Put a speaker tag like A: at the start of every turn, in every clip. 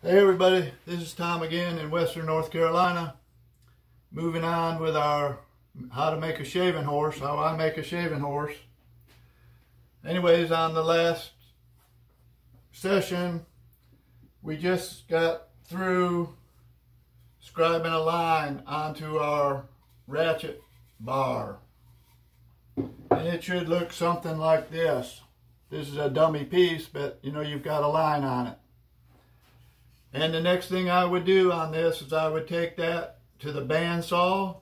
A: Hey everybody, this is Tom again in Western North Carolina. Moving on with our how to make a shaving horse, how I make a shaving horse. Anyways, on the last session, we just got through scribing a line onto our ratchet bar. And it should look something like this. This is a dummy piece, but you know you've got a line on it. And the next thing I would do on this is I would take that to the bandsaw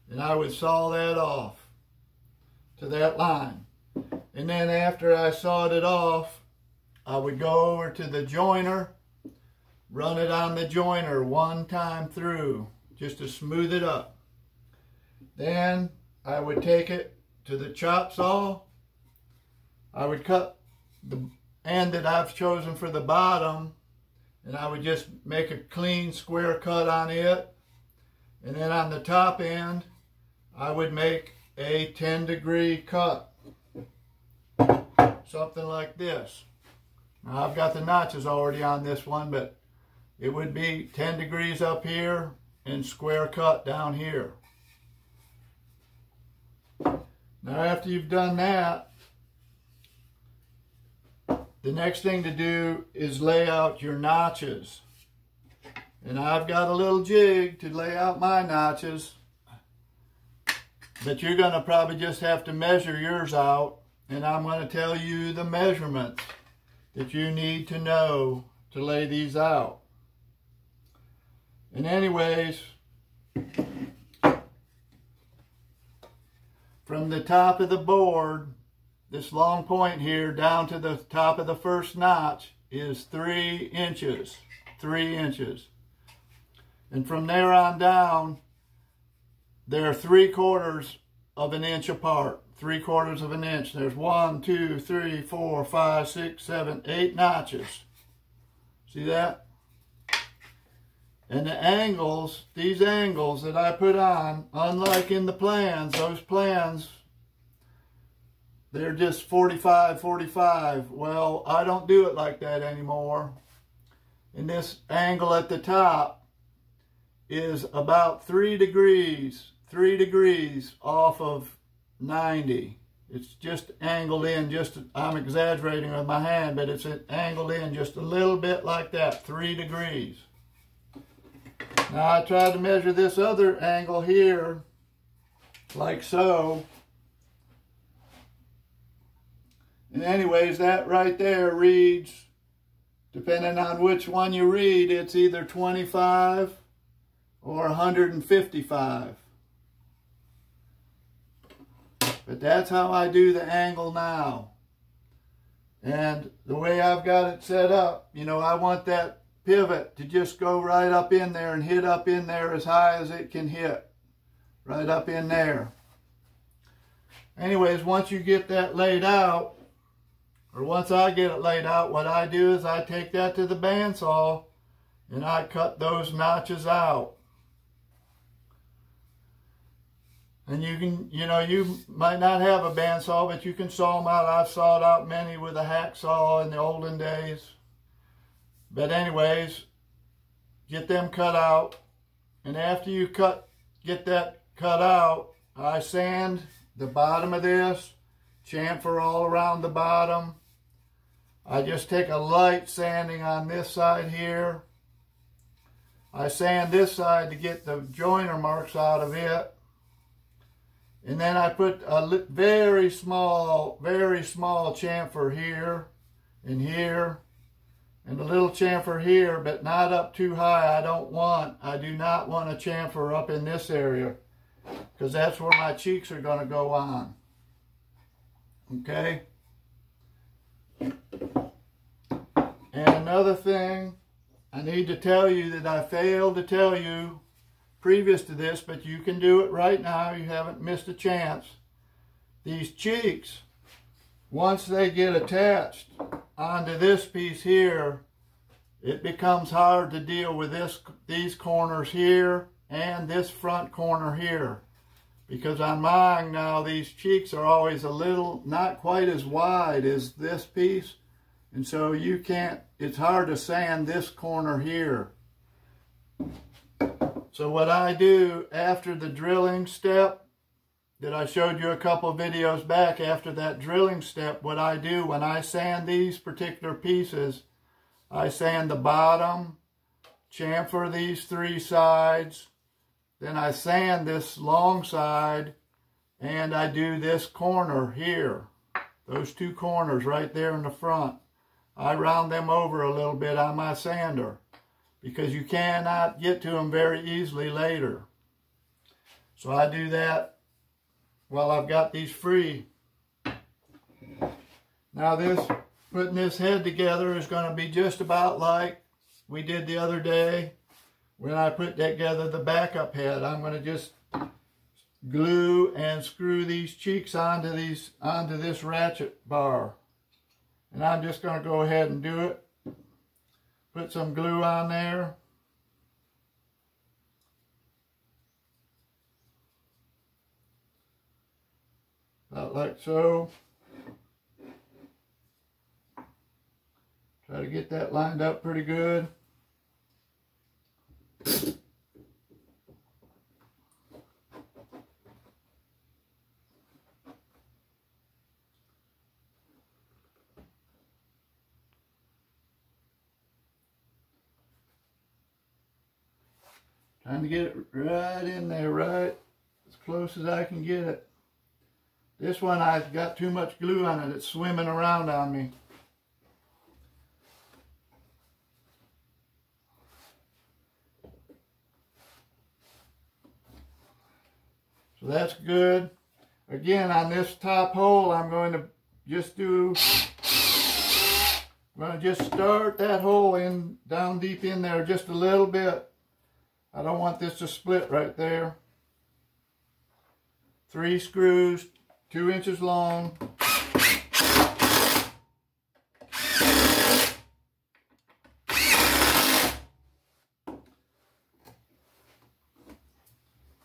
A: and I would saw that off to that line. And then after I sawed it off, I would go over to the joiner, run it on the joiner one time through just to smooth it up. Then I would take it to the chop saw. I would cut the end that I've chosen for the bottom, and I would just make a clean square cut on it. And then on the top end, I would make a 10-degree cut. Something like this. Now I've got the notches already on this one, but it would be 10 degrees up here and square cut down here. Now after you've done that, the next thing to do is lay out your notches. And I've got a little jig to lay out my notches, but you're going to probably just have to measure yours out, and I'm going to tell you the measurements that you need to know to lay these out. And anyways, from the top of the board, this long point here down to the top of the first notch is 3 inches. 3 inches. And from there on down, they're 3/4 of an inch apart. 3/4 of an inch. There's 1, 2, 3, 4, 5, 6, 7, 8 notches. See that? And the angles, these angles that I put on, unlike in the plans, those plans, they're just 45, 45. Well, I don't do it like that anymore. And this angle at the top is about 3 degrees off of 90. It's just angled in, I'm exaggerating with my hand, but it's angled in just a little bit like that, 3 degrees. Now I tried to measure this other angle here, like so. And anyways, that right there reads, depending on which one you read, it's either 25 or 155. But that's how I do the angle now. And the way I've got it set up, you know, I want that pivot to just go right up in there and hit up in there as high as it can hit. Right up in there. Anyways, once you get that laid out, or once I get it laid out, what I do is I take that to the bandsaw and I cut those notches out. And you can, you know, you might not have a bandsaw, but you can saw them out. I've sawed out many with a hacksaw in the olden days. But anyways, get them cut out. And after you get that cut out, I sand the bottom of this, chamfer all around the bottom. I just take a light sanding on this side here. I sand this side to get the joiner marks out of it. And then I put a very small chamfer here and here. And a little chamfer here, but not up too high. I do not want a chamfer up in this area, because that's where my cheeks are going to go on. Okay? And another thing, I need to tell you that I failed to tell you previous to this, but you can do it right now. You haven't missed a chance. These cheeks, once they get attached onto this piece here, it becomes hard to deal with these corners here and this front corner here. Because on mine now, these cheeks are always a little, not quite as wide as this piece. And so you can't, it's hard to sand this corner here. So what I do after the drilling step that I showed you a couple of videos back, after that drilling step, what I do when I sand these particular pieces, I sand the bottom, chamfer these 3 sides, then I sand this long side, and I do this corner here. Those 2 corners right there in the front. I round them over a little bit on my sander because you cannot get to them very easily later. So I do that while I've got these free. Now putting this head together is going to be just about like we did the other day when I put together the backup head. I'm going to just glue and screw these cheeks onto this ratchet bar. And I'm just going to go ahead and do it. Put some glue on there. About like so. Try to get that lined up pretty good. Trying to get it right in there, right as close as I can get it. This one I've got too much glue on it. It's swimming around on me. So that's good. Again, on this top hole, I'm going to just start that hole in down deep in there just a little bit. I don't want this to split right there. 3 screws, 2 inches long.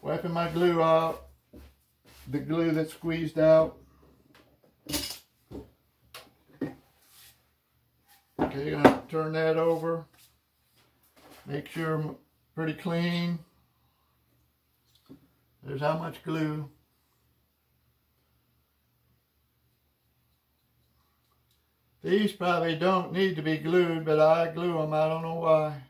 A: Wiping my glue out, the glue that's squeezed out. Okay, I'm gonna turn that over. Make sure I'm pretty clean. There's how much glue. These probably don't need to be glued, but I glue them. I don't know why.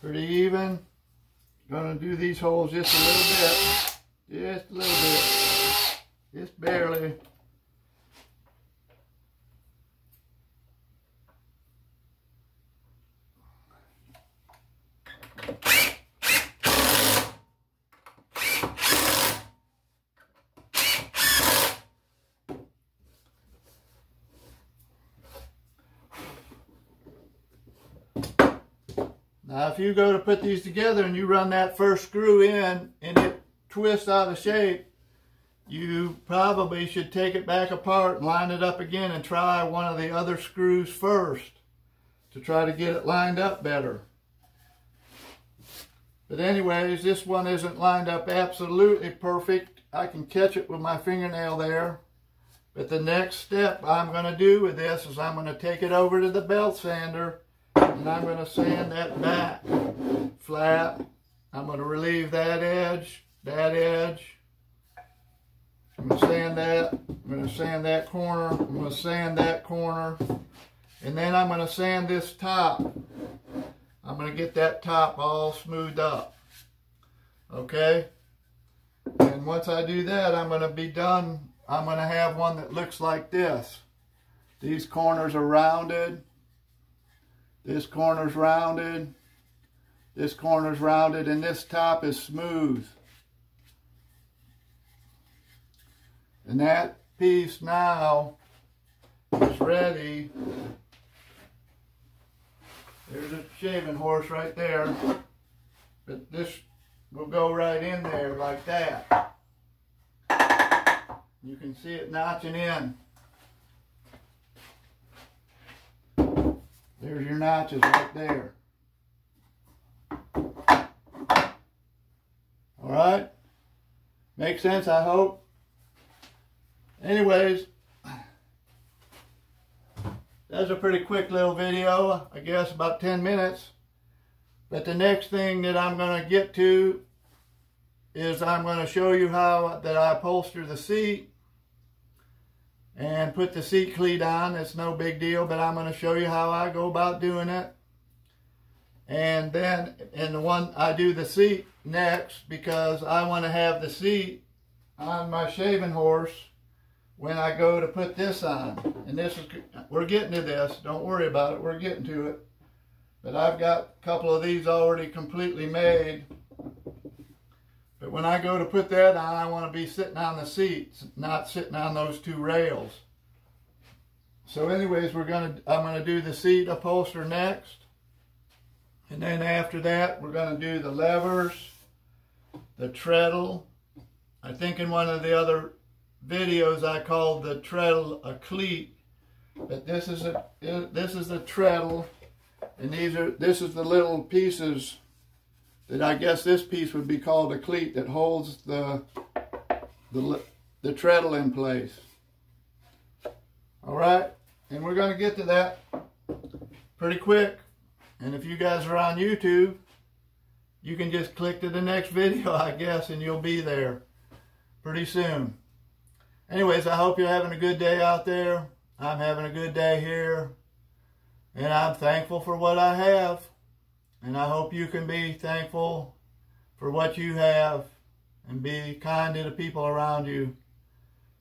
A: Pretty even. Gonna do these holes just a little bit. Just a little bit. Just barely. Now if you go to put these together and you run that first screw in and it twists out of shape, you probably should take it back apart and line it up again and try one of the other screws first to try to get it lined up better. But anyways, this one isn't lined up absolutely perfect. I can catch it with my fingernail there. But the next step I'm going to do with this is I'm going to take it over to the belt sander and I'm going to sand that back flat. I'm going to relieve that edge. I'm going to sand that. I'm going to sand that corner. I'm going to sand that corner. And then I'm going to sand this top. I'm going to get that top all smoothed up. Okay? And once I do that, I'm going to be done. I'm going to have one that looks like this. These corners are rounded. This corner's rounded. This corner's rounded. And this top is smooth. And that piece now is ready There's a shaving horse right there. But this will go right in there like that. You can see it notching in. There's your notches right there. Alright? Makes sense, I hope. Anyways, that's a pretty quick little video. I guess about 10 minutes. But the next thing that I'm going to get to is I'm going to show you how that I upholster the seat and put the seat cleat on. It's no big deal, but I'm going to show you how I go about doing it. And then in the one I do the seat next, because I want to have the seat on my shaving horse when I go to put this on. And this is, we're getting to this, don't worry about it, we're getting to it. But I've got a couple of these already completely made. But when I go to put that on, I want to be sitting on the seats, not sitting on those two rails. So anyways, I'm gonna do the seat upholster next. And then after that, we're gonna do the levers, the treadle. I think in one of the other videos I called the treadle a cleat. But this is the treadle, and this is the little pieces that I guess this piece would be called a cleat that holds the treadle in place. All right, and we're going to get to that pretty quick. And if you guys are on YouTube, you can just click to the next video, I guess, and you'll be there pretty soon. Anyways, I hope you're having a good day out there. I'm having a good day here, and I'm thankful for what I have. And I hope you can be thankful for what you have and be kind to the people around you.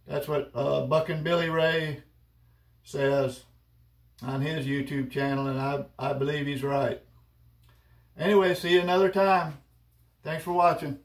A: That's what Buck and Billy Ray says on his YouTube channel, and I believe he's right. Anyway, see you another time. Thanks for watching.